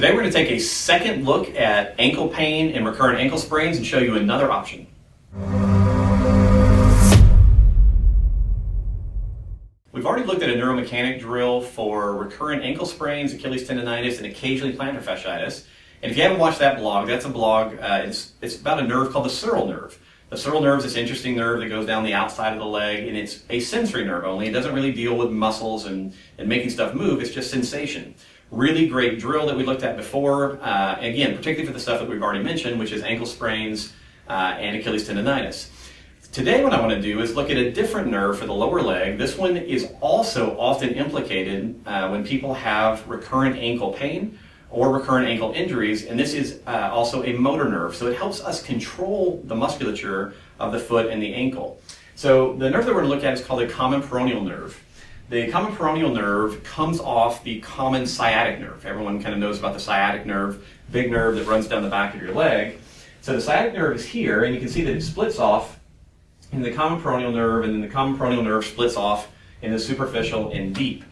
Today we're going to take a second look at ankle pain and recurrent ankle sprains and show you another option. We've already looked at a neuromechanic drill for recurrent ankle sprains, Achilles tendonitis, and occasionally plantar fasciitis. And if you haven't watched that blog, that's a blog, it's about a nerve called the sural nerve. The sural nerve is this interesting nerve that goes down the outside of the leg, and it's a sensory nerve only. It doesn't really deal with muscles and making stuff move, it's just sensation. Really great drill that we looked at before, again, particularly for the stuff that we've already mentioned, which is ankle sprains and Achilles tendonitis. Today what I want to do is look at a different nerve for the lower leg. This one is also often implicated when people have recurrent ankle pain or recurrent ankle injuries, and this is also a motor nerve. So it helps us control the musculature of the foot and the ankle. So the nerve that we're going to look at is called the common peroneal nerve. The common peroneal nerve comes off the common sciatic nerve. Everyone kind of knows about the sciatic nerve, big nerve that runs down the back of your leg. So the sciatic nerve is here, and you can see that it splits off in the common peroneal nerve, and then the common peroneal nerve splits off in the superficial and deep.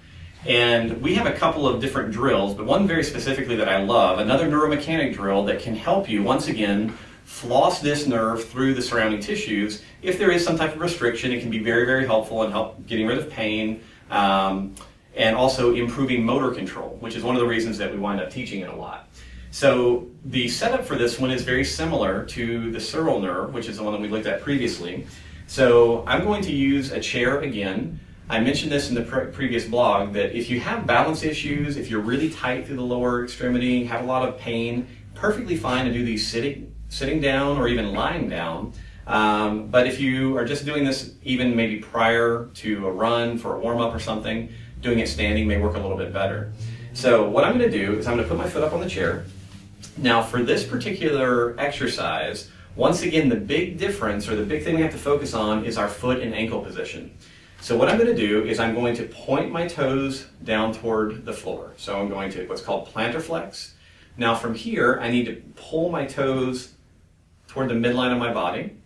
And we have a couple of different drills, but one very specifically that I love, another neuromechanic drill that can help you, once again, floss this nerve through the surrounding tissues. If there is some type of restriction, it can be very, very helpful in getting rid of pain and also improving motor control, which is one of the reasons that we wind up teaching it a lot. So the setup for this one is very similar to the sural nerve, which is the one that we looked at previously. So I'm going to use a chair again. I mentioned this in the previous blog that if you have balance issues, if you're really tight through the lower extremity, have a lot of pain, perfectly fine to do these sitting down or even lying down. But if you are just doing this even maybe prior to a run for a warm-up or something, doing it standing may work a little bit better. So what I'm going to do is I'm going to put my foot up on the chair. Now for this particular exercise, once again, the big difference or the big thing we have to focus on is our foot and ankle position. So what I'm going to do is I'm going to point my toes down toward the floor. So I'm going to what's called plantar flex. Now from here, I need to pull my toes toward the midline of my body.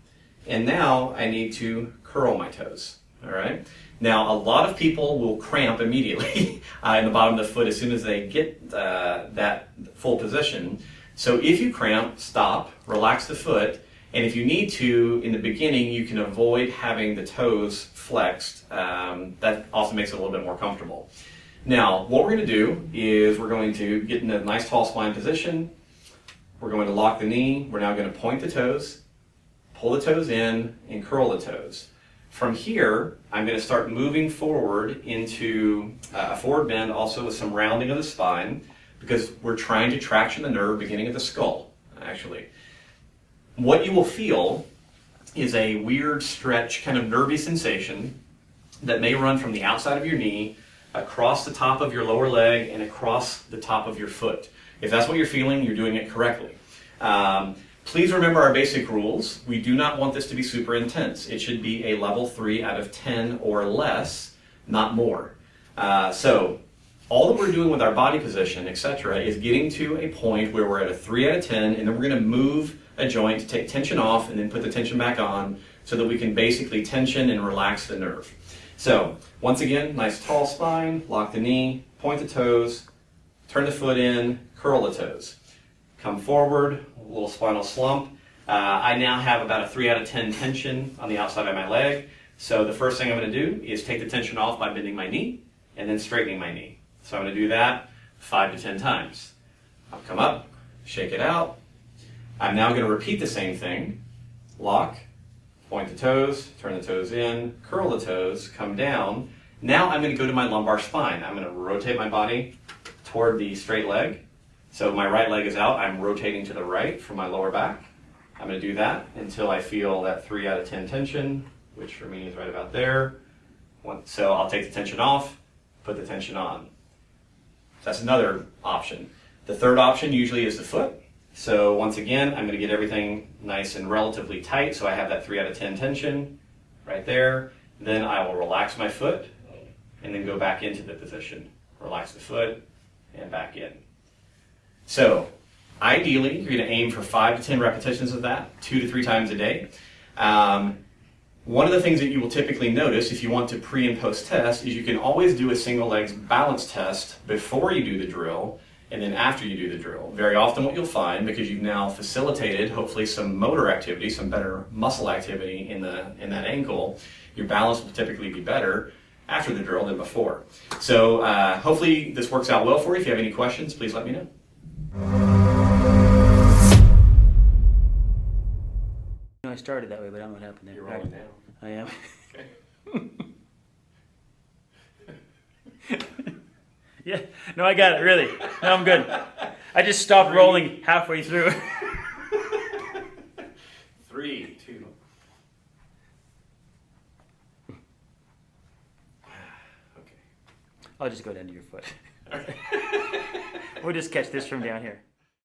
And now I need to curl my toes. All right. Now a lot of people will cramp immediately in the bottom of the foot as soon as they get that full position. So if you cramp, stop, relax the foot. And if you need to, in the beginning, you can avoid having the toes flexed. That also makes it a little bit more comfortable. Now, what we're going to do is we're going to get in a nice tall spine position. We're going to lock the knee. We're now going to point the toes, pull the toes in, and curl the toes. From here, I'm going to start moving forward into a forward bend, also with some rounding of the spine, because we're trying to traction the nerve beginning at the skull, actually. What you will feel is a weird stretch, kind of nervy sensation that may run from the outside of your knee, across the top of your lower leg, and across the top of your foot. If that's what you're feeling, you're doing it correctly. Please remember our basic rules. We do not want this to be super intense. It should be a level 3 out of 10 or less, not more. So all that we're doing with our body position, etc., is getting to a point where we're at a 3 out of 10, and then we're going to move a joint to take tension off and then put the tension back on so that we can basically tension and relax the nerve. So once again, nice tall spine, lock the knee, point the toes, turn the foot in, curl the toes. Come forward, a little spinal slump. I now have about a 3 out of 10 tension on the outside of my leg. So the first thing I'm going to do is take the tension off by bending my knee and then straightening my knee. So I'm going to do that 5 to 10 times. I'll come up, shake it out. I'm now going to repeat the same thing. Lock, point the toes, turn the toes in, curl the toes, come down. Now I'm going to go to my lumbar spine. I'm going to rotate my body toward the straight leg. So my right leg is out. I'm rotating to the right from my lower back. I'm going to do that until I feel that 3 out of 10 tension, which for me is right about there. So I'll take the tension off, put the tension on. That's another option. The third option usually is the foot. So once again, I'm going to get everything nice and relatively tight so I have that 3 out of 10 tension right there. Then I will relax my foot and then go back into the position. Relax the foot and back in. So ideally, you're going to aim for 5 to 10 repetitions of that, 2 to 3 times a day. One of the things that you will typically notice if you want to pre and post test is you can always do a single legs balance test before you do the drill and then after you do the drill. Very often what you'll find, because you've now facilitated hopefully some motor activity, some better muscle activity in that ankle, your balance will typically be better after the drill than before. So hopefully this works out well for you. If you have any questions, please let me know. I started that way, but I don't know what happened there. You're rolling down. I am. Okay. Yeah, no, I got it, really. No, I'm good. I just stopped rolling halfway through. 3, 2. Okay. I'll just go down to your foot. We'll just catch this from down here.